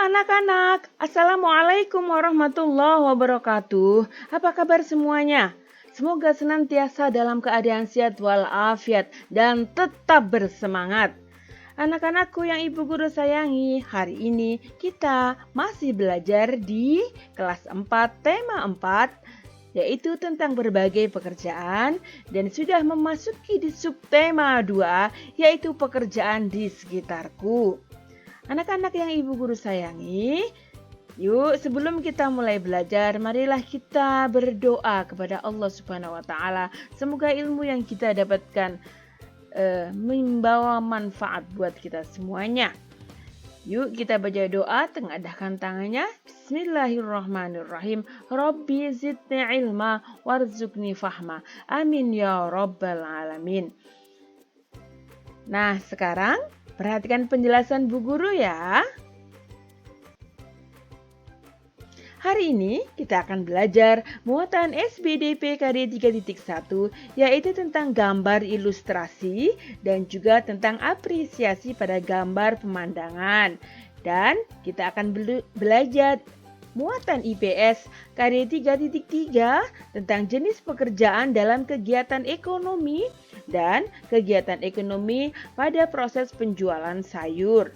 anak-anak, Assalamualaikum warahmatullahi wabarakatuh. Apa kabar semuanya? Semoga senantiasa dalam keadaan sehat walafiat dan tetap bersemangat. Anak-anakku yang ibu guru sayangi, hari ini kita masih belajar di kelas 4 tema 4, yaitu tentang berbagai pekerjaan, dan sudah memasuki di subtema 2, yaitu pekerjaan di sekitarku. Anak-anak yang ibu guru sayangi, yuk sebelum kita mulai belajar, marilah kita berdoa kepada Allah Subhanahu wa Ta'ala. Semoga ilmu yang kita dapatkan membawa manfaat buat kita semuanya. Yuk kita baca doa, tengadahkan tangannya. Bismillahirrahmanirrahim. Rabbi zidni ilma warzuqni fahma. Amin ya rabbal alamin. Nah, sekarang perhatikan penjelasan Bu Guru ya. Hari ini kita akan belajar muatan SBDP KD 3.1, yaitu tentang gambar ilustrasi dan juga tentang apresiasi pada gambar pemandangan. Dan kita akan belajar muatan IPS KD 3.3 tentang jenis pekerjaan dalam kegiatan ekonomi dan kegiatan ekonomi pada proses penjualan sayur.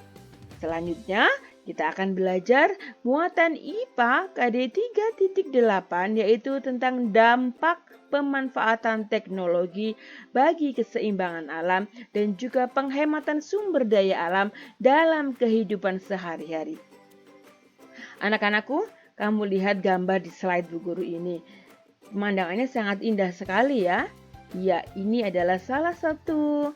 Selanjutnya, kita akan belajar muatan IPA KD 3.8, yaitu tentang dampak pemanfaatan teknologi bagi keseimbangan alam dan juga penghematan sumber daya alam dalam kehidupan sehari-hari. Anak-anakku, kamu lihat gambar di slide Bu Guru ini. Pemandangannya sangat indah sekali ya. Ya, ini adalah salah satu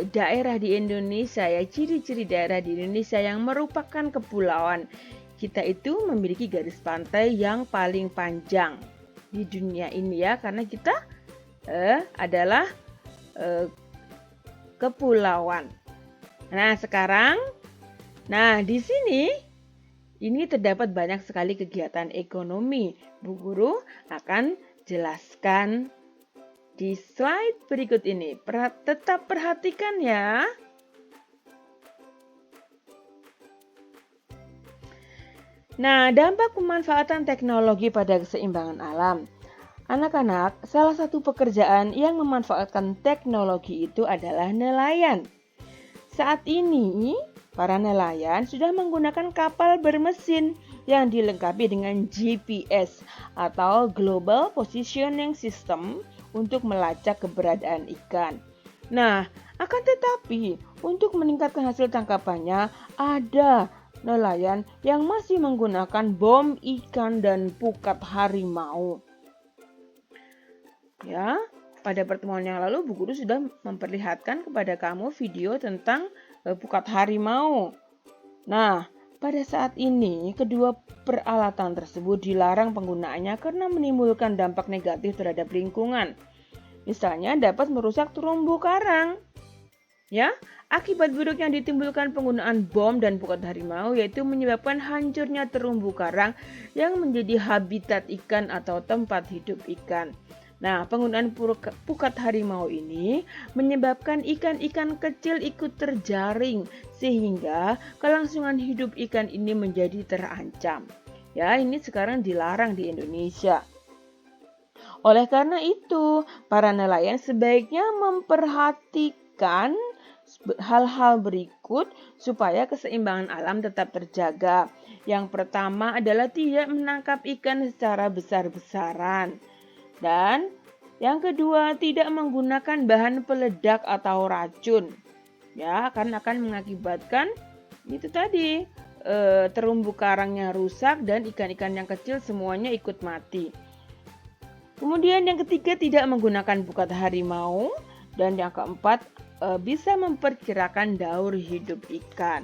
daerah di Indonesia ya, ciri-ciri daerah di Indonesia yang merupakan kepulauan. Kita itu memiliki garis pantai yang paling panjang di dunia ini ya, karena kita adalah kepulauan. Nah, sekarang, di sini ini terdapat banyak sekali kegiatan ekonomi. Bu Guru akan jelaskan di slide berikut ini. Tetap perhatikan ya. Nah, dampak pemanfaatan teknologi pada keseimbangan alam. Anak-anak, salah satu pekerjaan yang memanfaatkan teknologi itu adalah nelayan. Saat ini, para nelayan sudah menggunakan kapal bermesin yang dilengkapi dengan GPS atau Global Positioning System untuk melacak keberadaan ikan. Nah, akan tetapi untuk meningkatkan hasil tangkapannya, ada nelayan yang masih menggunakan bom ikan dan pukat harimau. Ya, pada pertemuan yang lalu Bu Guru sudah memperlihatkan kepada kamu video tentang pukat harimau. Nah, pada saat ini kedua peralatan tersebut dilarang penggunaannya karena menimbulkan dampak negatif terhadap lingkungan. Misalnya dapat merusak terumbu karang. Ya, akibat buruk yang ditimbulkan penggunaan bom dan pukat harimau yaitu menyebabkan hancurnya terumbu karang yang menjadi habitat ikan atau tempat hidup ikan. Nah, penggunaan pukat harimau ini menyebabkan ikan-ikan kecil ikut terjaring sehingga kelangsungan hidup ikan ini menjadi terancam. Ya, ini sekarang dilarang di Indonesia. Oleh karena itu, para nelayan sebaiknya memperhatikan hal-hal berikut supaya keseimbangan alam tetap terjaga. Yang pertama adalah tidak menangkap ikan secara besar-besaran. Dan yang kedua, tidak menggunakan bahan peledak atau racun. Ya, akan mengakibatkan itu tadi terumbu karangnya rusak dan ikan-ikan yang kecil semuanya ikut mati. Kemudian yang ketiga, tidak menggunakan pukat harimau. Dan yang keempat, bisa memperkirakan daur hidup ikan.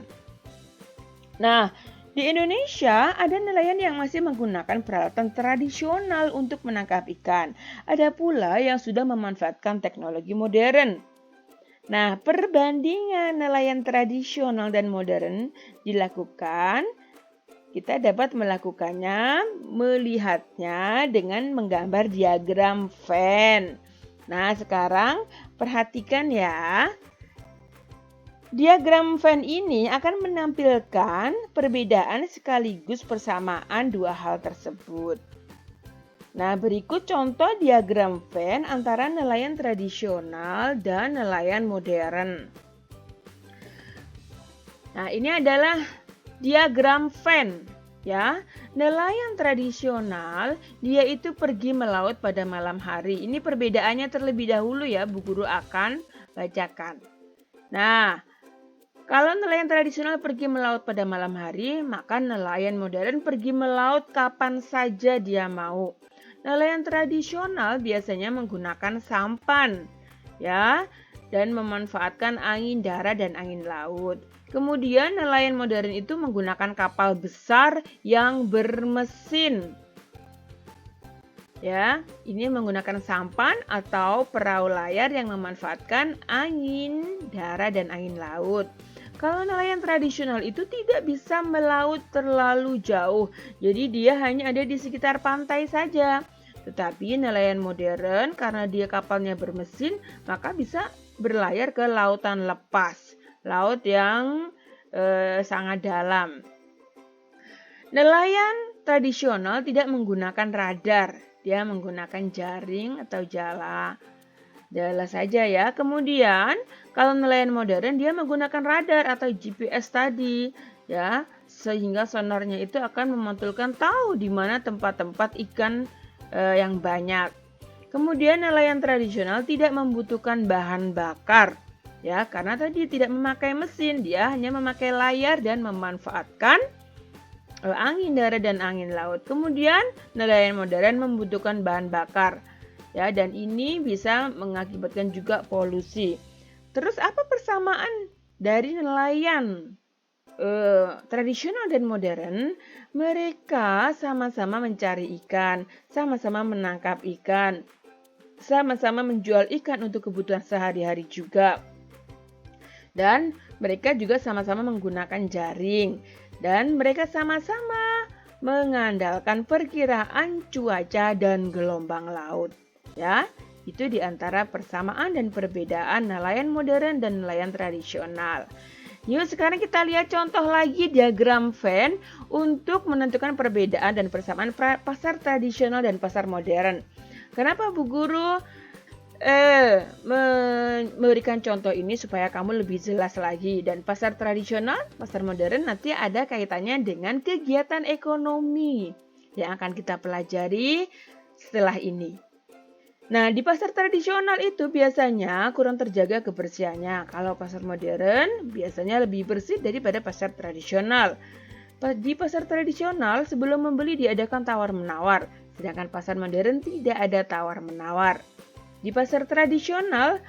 Nah, di Indonesia ada nelayan yang masih menggunakan peralatan tradisional untuk menangkap ikan. Ada pula yang sudah memanfaatkan teknologi modern. Nah, perbandingan nelayan tradisional dan modern dilakukan. Kita dapat melihatnya dengan menggambar diagram Venn. Nah, sekarang perhatikan ya. Diagram Venn ini akan menampilkan perbedaan sekaligus persamaan dua hal tersebut. Nah, berikut contoh diagram Venn antara nelayan tradisional dan nelayan modern. Nah, ini adalah diagram Venn, ya. Nelayan tradisional, dia itu pergi melaut pada malam hari. Ini perbedaannya terlebih dahulu ya, Bu Guru akan bacakan. Nah, kalau nelayan tradisional pergi melaut pada malam hari, maka nelayan modern pergi melaut kapan saja dia mau. Nelayan tradisional biasanya menggunakan sampan, ya, dan memanfaatkan angin darat dan angin laut. Kemudian nelayan modern itu menggunakan kapal besar yang bermesin. Ya, ini menggunakan sampan atau perahu layar yang memanfaatkan angin darat dan angin laut. Kalau nelayan tradisional itu tidak bisa melaut terlalu jauh, jadi dia hanya ada di sekitar pantai saja. Tetapi nelayan modern karena dia kapalnya bermesin, maka bisa berlayar ke lautan lepas, laut yang sangat dalam. Nelayan tradisional tidak menggunakan radar, dia menggunakan jaring atau jala saja ya. Kemudian kalau nelayan modern dia menggunakan radar atau GPS tadi ya, sehingga sonarnya itu akan memantulkan tahu di mana tempat-tempat ikan yang banyak. Kemudian nelayan tradisional tidak membutuhkan bahan bakar ya, karena tadi tidak memakai mesin, dia hanya memakai layar dan memanfaatkan angin darat dan angin laut. Kemudian nelayan modern membutuhkan bahan bakar. Ya, dan ini bisa mengakibatkan juga polusi. Terus apa persamaan dari nelayan tradisional dan modern? Mereka sama-sama mencari ikan, sama-sama menangkap ikan, sama-sama menjual ikan untuk kebutuhan sehari-hari juga. Dan mereka juga sama-sama menggunakan jaring. Dan mereka sama-sama mengandalkan perkiraan cuaca dan gelombang laut. Ya, itu di antara persamaan dan perbedaan nelayan modern dan nelayan tradisional. Yuk sekarang kita lihat contoh lagi diagram Venn untuk menentukan perbedaan dan persamaan pasar tradisional dan pasar modern. Kenapa Bu Guru memberikan contoh ini supaya kamu lebih jelas lagi. Dan pasar tradisional, pasar modern nanti ada kaitannya dengan kegiatan ekonomi yang akan kita pelajari setelah ini. Nah, di pasar tradisional itu biasanya kurang terjaga kebersihannya. Kalau pasar modern biasanya lebih bersih daripada pasar tradisional. Di pasar tradisional sebelum membeli diadakan tawar-menawar, sedangkan pasar modern tidak ada tawar-menawar. Di pasar tradisional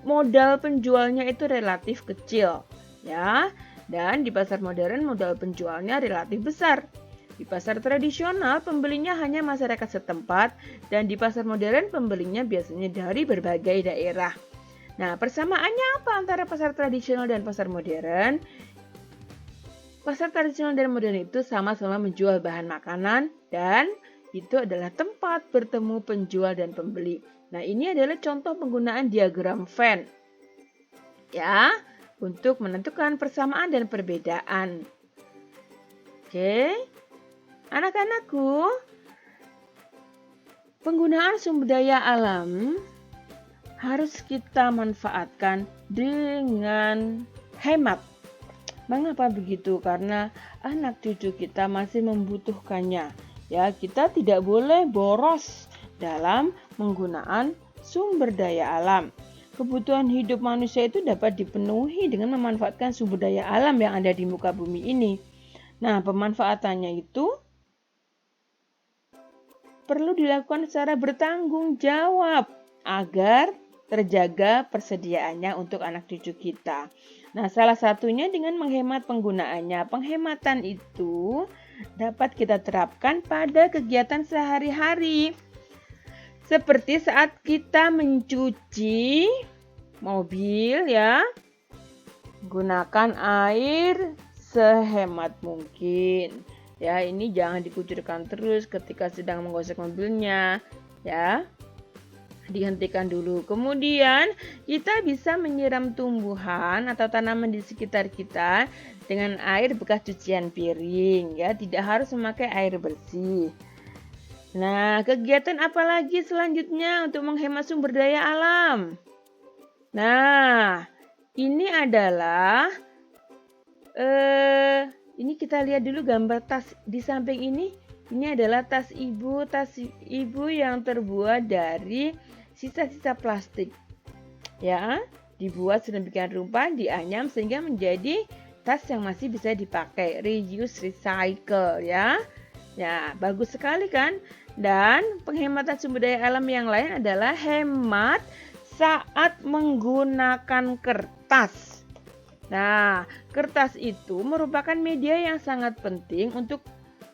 modal penjualnya itu relatif kecil, ya. Dan di pasar modern modal penjualnya relatif besar. Di pasar tradisional pembelinya hanya masyarakat setempat dan di pasar modern pembelinya biasanya dari berbagai daerah. Nah, persamaannya apa antara pasar tradisional dan pasar modern? Pasar tradisional dan modern itu sama-sama menjual bahan makanan dan itu adalah tempat bertemu penjual dan pembeli. Nah, ini adalah contoh penggunaan diagram Venn. Ya, untuk menentukan persamaan dan perbedaan. Oke. Anak-anakku, penggunaan sumber daya alam harus kita manfaatkan dengan hemat. Mengapa begitu? Karena anak cucu kita masih membutuhkannya. Ya, kita tidak boleh boros dalam penggunaan sumber daya alam. Kebutuhan hidup manusia itu dapat dipenuhi dengan memanfaatkan sumber daya alam yang ada di muka bumi ini. Nah, pemanfaatannya itu perlu dilakukan secara bertanggung jawab agar terjaga persediaannya untuk anak cucu kita. Nah, salah satunya dengan menghemat penggunaannya. Penghematan itu dapat kita terapkan pada kegiatan sehari-hari. Seperti saat kita mencuci mobil ya, gunakan air sehemat mungkin. Ya, ini jangan dikucurkan terus ketika sedang menggosok mobilnya, ya. dihentikan dulu. Kemudian kita bisa menyiram tumbuhan atau tanaman di sekitar kita dengan air bekas cucian piring ya, tidak harus memakai air bersih. Nah, kegiatan apa lagi selanjutnya untuk menghemat sumber daya alam? Nah, ini adalah ini kita lihat dulu gambar tas di samping ini. Ini adalah tas ibu yang terbuat dari sisa-sisa plastik. Ya, dibuat sedemikian rupa, dianyam sehingga menjadi tas yang masih bisa dipakai, reuse, recycle ya. Ya, bagus sekali kan? Dan penghematan sumber daya alam yang lain adalah hemat saat menggunakan kertas. Nah, kertas itu merupakan media yang sangat penting untuk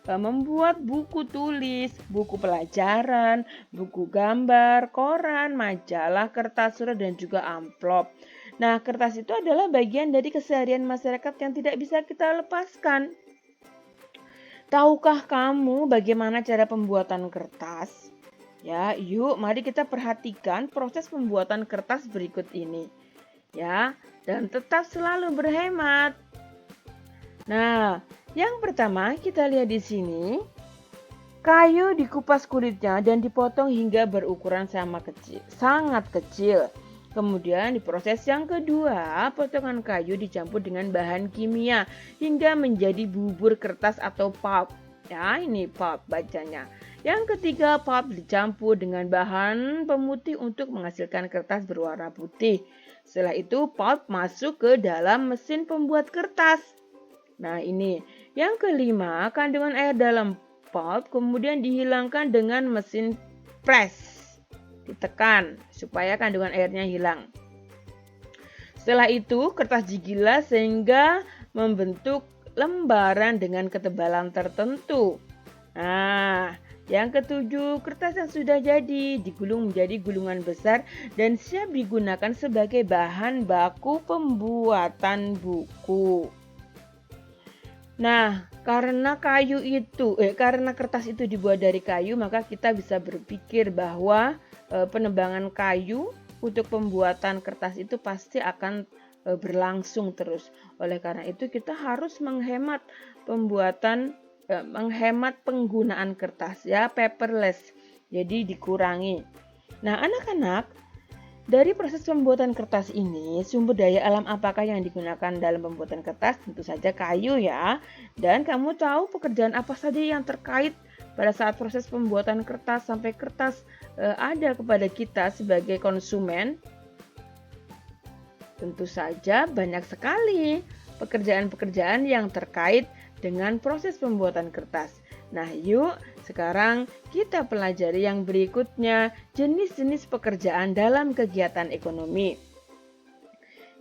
membuat buku tulis, buku pelajaran, buku gambar, koran, majalah, kertas surat, dan juga amplop. Nah, kertas itu adalah bagian dari keseharian masyarakat yang tidak bisa kita lepaskan. Tahukah kamu bagaimana cara pembuatan kertas? Ya, yuk mari kita perhatikan proses pembuatan kertas berikut ini. Ya, dan tetap selalu berhemat. Nah, yang pertama kita lihat di sini, kayu dikupas kulitnya dan dipotong hingga berukuran sangat kecil. Kemudian di proses yang kedua, potongan kayu dicampur dengan bahan kimia hingga menjadi bubur kertas atau pulp. Ya, ini pulp bacanya. Yang ketiga, pulp dicampur dengan bahan pemutih untuk menghasilkan kertas berwarna putih. Setelah itu, pulp masuk ke dalam mesin pembuat kertas. Nah, ini. Yang kelima, kandungan air dalam pulp kemudian dihilangkan dengan mesin press. Ditekan supaya kandungan airnya hilang. Setelah itu, kertas digilas sehingga membentuk lembaran dengan ketebalan tertentu. Nah, yang ketujuh, kertas yang sudah jadi digulung menjadi gulungan besar dan siap digunakan sebagai bahan baku pembuatan buku. Nah, karena kertas itu dibuat dari kayu, maka kita bisa berpikir bahwa penebangan kayu untuk pembuatan kertas itu pasti akan berlangsung terus. Oleh karena itu kita harus menghemat penggunaan kertas ya, paperless. Jadi dikurangi. Nah, anak-anak, dari proses pembuatan kertas ini, sumber daya alam apakah yang digunakan dalam pembuatan kertas? Tentu saja kayu ya. Dan kamu tahu pekerjaan apa saja yang terkait pada saat proses pembuatan kertas sampai kertas ada kepada kita sebagai konsumen? Tentu saja banyak sekali pekerjaan-pekerjaan yang terkait dengan proses pembuatan kertas. Nah, yuk sekarang kita pelajari yang berikutnya, jenis-jenis pekerjaan dalam kegiatan ekonomi.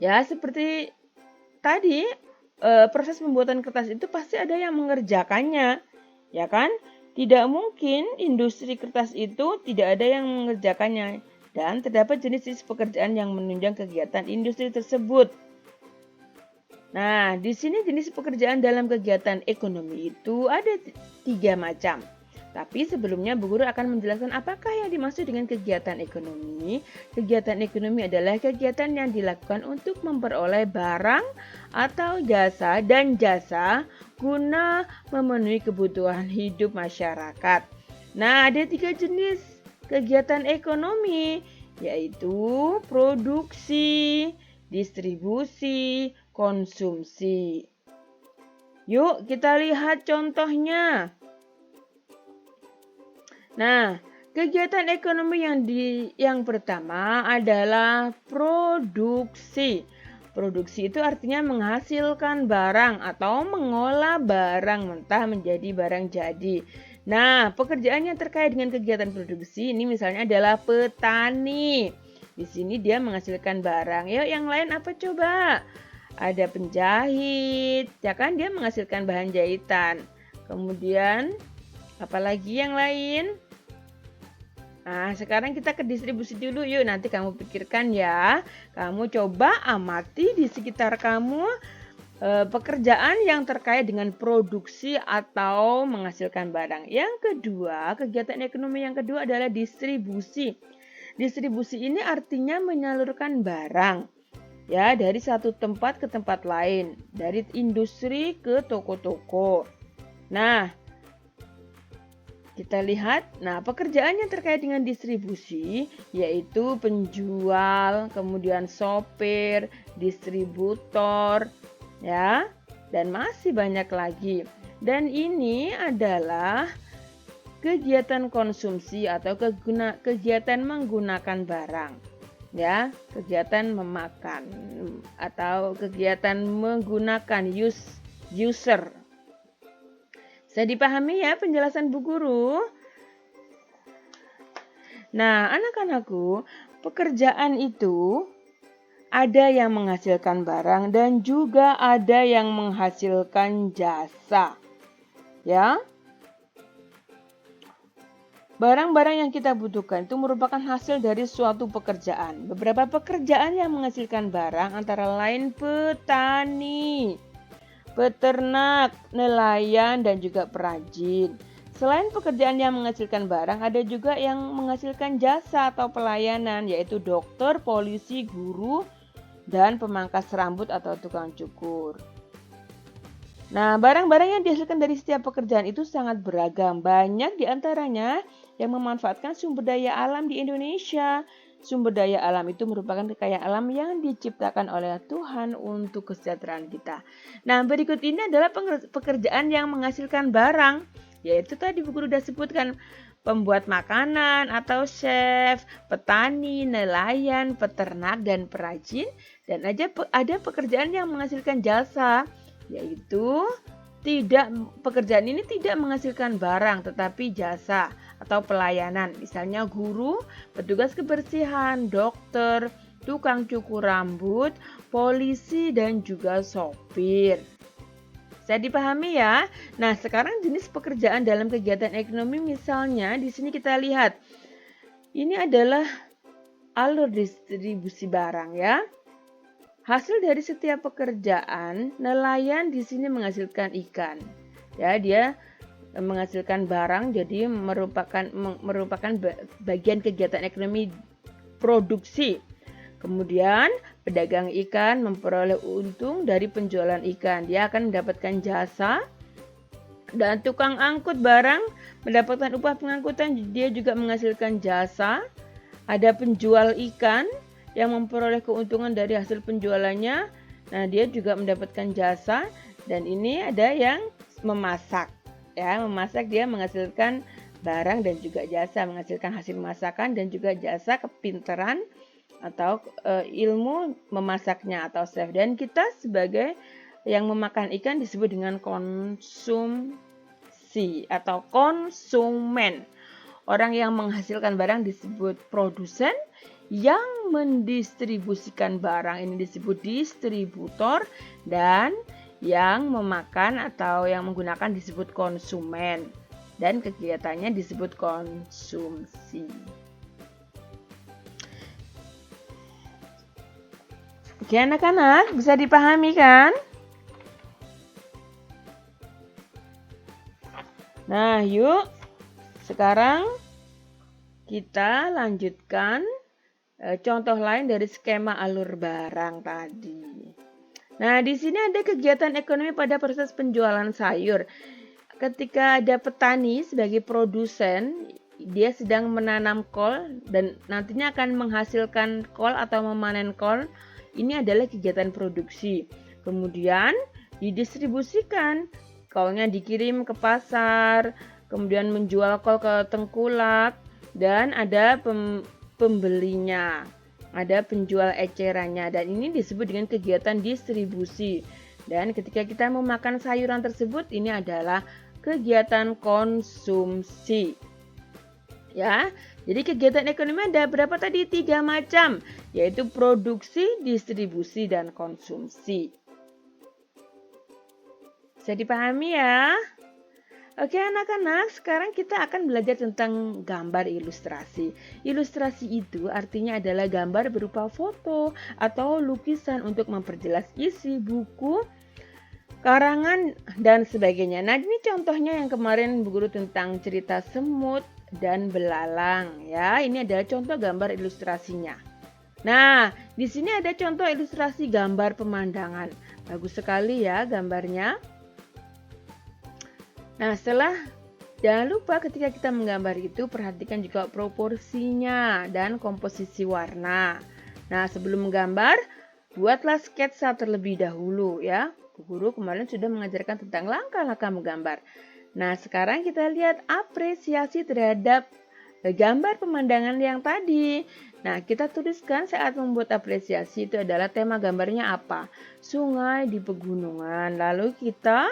Ya, seperti tadi, proses pembuatan kertas itu pasti ada yang mengerjakannya, ya kan? Tidak mungkin industri kertas itu tidak ada yang mengerjakannya, dan terdapat jenis-jenis pekerjaan yang menunjang kegiatan industri tersebut. Nah, di sini jenis pekerjaan dalam kegiatan ekonomi itu ada 3 macam. Tapi sebelumnya Bu Guru akan menjelaskan apakah yang dimaksud dengan kegiatan ekonomi. Kegiatan ekonomi adalah kegiatan yang dilakukan untuk memperoleh barang atau jasa guna memenuhi kebutuhan hidup masyarakat. Nah, ada 3 jenis kegiatan ekonomi, yaitu produksi, distribusi, konsumsi. Yuk kita lihat contohnya. Nah, kegiatan ekonomi yang pertama adalah produksi. Produksi itu artinya menghasilkan barang atau mengolah barang mentah menjadi barang jadi. Nah, pekerjaan yang terkait dengan kegiatan produksi ini misalnya adalah petani. Di sini dia menghasilkan barang. Yuk yang lain apa coba? Ada penjahit, ya kan, dia menghasilkan bahan jahitan. Kemudian apalagi yang lain? Nah, sekarang kita ke distribusi dulu yuk. Nanti kamu pikirkan ya. Kamu coba amati di sekitar kamu pekerjaan yang terkait dengan produksi atau menghasilkan barang. Yang kedua, kegiatan ekonomi yang kedua adalah distribusi. Distribusi ini artinya menyalurkan barang ya dari satu tempat ke tempat lain, dari industri ke toko-toko. Nah, kita lihat, pekerjaan yang terkait dengan distribusi yaitu penjual, kemudian sopir, distributor, ya, dan masih banyak lagi. Dan ini adalah kegiatan konsumsi atau kegiatan menggunakan barang, ya, kegiatan memakan atau kegiatan menggunakan user. Bisa dipahami ya penjelasan Bu Guru? Nah, anak-anakku, pekerjaan itu ada yang menghasilkan barang dan juga ada yang menghasilkan jasa. Ya. Barang-barang yang kita butuhkan itu merupakan hasil dari suatu pekerjaan. Beberapa pekerjaan yang menghasilkan barang antara lain petani, peternak, nelayan, dan juga perajin. Selain pekerjaan yang menghasilkan barang, ada juga yang menghasilkan jasa atau pelayanan, yaitu dokter, polisi, guru, dan pemangkas rambut atau tukang cukur. Nah, barang-barang yang dihasilkan dari setiap pekerjaan itu sangat beragam. Banyak diantaranya yang memanfaatkan sumber daya alam di Indonesia. Sumber daya alam itu merupakan kekayaan alam yang diciptakan oleh Tuhan untuk kesejahteraan kita. Nah, berikut ini adalah pekerjaan yang menghasilkan barang, yaitu tadi Bu Guru sudah sebutkan, pembuat makanan atau chef, petani, nelayan, peternak, dan perajin. Dan ada pekerjaan yang menghasilkan jasa, yaitu pekerjaan ini tidak menghasilkan barang tetapi jasa atau pelayanan, misalnya guru, petugas kebersihan, dokter, tukang cukur rambut, polisi, dan juga sopir. Bisa dipahami ya? Nah, sekarang jenis pekerjaan dalam kegiatan ekonomi, misalnya di sini kita lihat ini adalah alur distribusi barang ya. Hasil dari setiap pekerjaan, nelayan di sini menghasilkan ikan. Ya, dia menghasilkan barang, jadi merupakan bagian kegiatan ekonomi produksi. Kemudian, pedagang ikan memperoleh untung dari penjualan ikan. Dia akan mendapatkan jasa. Dan tukang angkut barang mendapatkan upah pengangkutan, dia juga menghasilkan jasa. Ada penjual ikan yang memperoleh keuntungan dari hasil penjualannya. Nah, dia juga mendapatkan jasa. Dan ini ada yang memasak. Ya, memasak dia menghasilkan barang dan juga jasa, menghasilkan hasil masakan dan juga jasa kepintaran atau ilmu memasaknya atau chef. Dan kita sebagai yang memakan ikan disebut dengan konsumsi atau konsumen. Orang yang menghasilkan barang disebut produsen, yang mendistribusikan barang ini disebut distributor, dan yang memakan atau yang menggunakan disebut konsumen, dan kegiatannya disebut konsumsi. Oke anak-anak, bisa dipahami kan? Nah, yuk sekarang kita lanjutkan contoh lain dari skema alur barang tadi. Nah, di sini ada kegiatan ekonomi pada proses penjualan sayur. Ketika ada petani sebagai produsen, dia sedang menanam kol dan nantinya akan menghasilkan kol atau memanen kol. Ini adalah kegiatan produksi. Kemudian didistribusikan, kolnya dikirim ke pasar, kemudian menjual kol ke tengkulak, dan ada pembelinya. Ada penjual ecerannya, dan ini disebut dengan kegiatan distribusi. Dan ketika kita memakan sayuran tersebut, ini adalah kegiatan konsumsi. Ya, jadi kegiatan ekonomi ada berapa tadi? 3 macam, yaitu produksi, distribusi, dan konsumsi. Bisa dipahami ya? Oke anak-anak, sekarang kita akan belajar tentang gambar ilustrasi. Ilustrasi itu artinya adalah gambar berupa foto atau lukisan untuk memperjelas isi buku, karangan, dan sebagainya. Nah, ini contohnya yang kemarin Bu Guru tentang cerita semut, dan belalang ya. Ini adalah contoh gambar ilustrasinya. Nah, di sini ada contoh ilustrasi gambar pemandangan. Bagus sekali ya gambarnya. Nah, jangan lupa ketika kita menggambar itu perhatikan juga proporsinya dan komposisi warna. Nah, sebelum menggambar, buatlah sketsa terlebih dahulu ya. Bu Guru kemarin sudah mengajarkan tentang langkah-langkah menggambar. Nah, sekarang kita lihat apresiasi terhadap gambar pemandangan yang tadi. Nah, kita tuliskan saat membuat apresiasi itu adalah tema gambarnya apa? Sungai di pegunungan. Lalu kita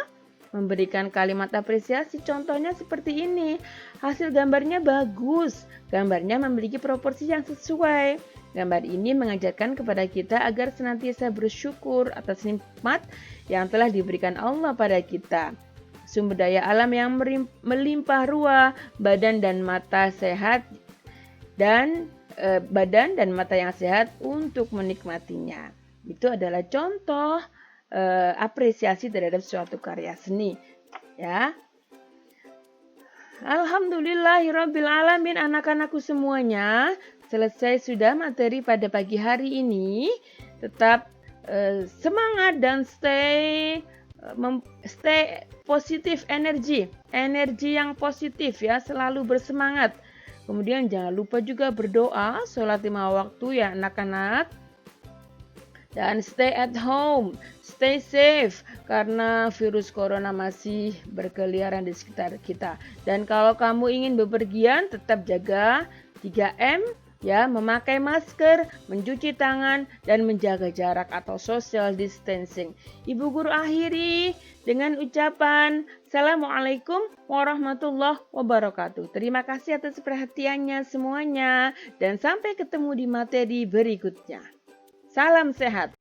memberikan kalimat apresiasi. Contohnya seperti ini. Hasil gambarnya bagus. Gambarnya memiliki proporsi yang sesuai. Gambar ini mengajarkan kepada kita agar senantiasa bersyukur atas nikmat yang telah diberikan Allah pada kita. Sumber daya alam yang melimpah ruah, badan dan mata yang sehat untuk menikmatinya. Itu adalah contoh apresiasi terhadap suatu karya seni, ya. Alhamdulillahirabbil alamin, anak-anakku semuanya, selesai sudah materi pada pagi hari ini. Tetap semangat dan stay positif, energi yang positif ya, selalu bersemangat. Kemudian jangan lupa juga berdoa, sholat 5 waktu ya anak-anak. Dan stay at home, stay safe karena virus corona masih berkeliaran di sekitar kita. Dan kalau kamu ingin bepergian, tetap jaga 3M ya, memakai masker, mencuci tangan, dan menjaga jarak atau social distancing. Ibu Guru akhiri dengan ucapan Assalamualaikum warahmatullahi wabarakatuh. Terima kasih atas perhatiannya semuanya dan sampai ketemu di materi berikutnya. Salam sehat.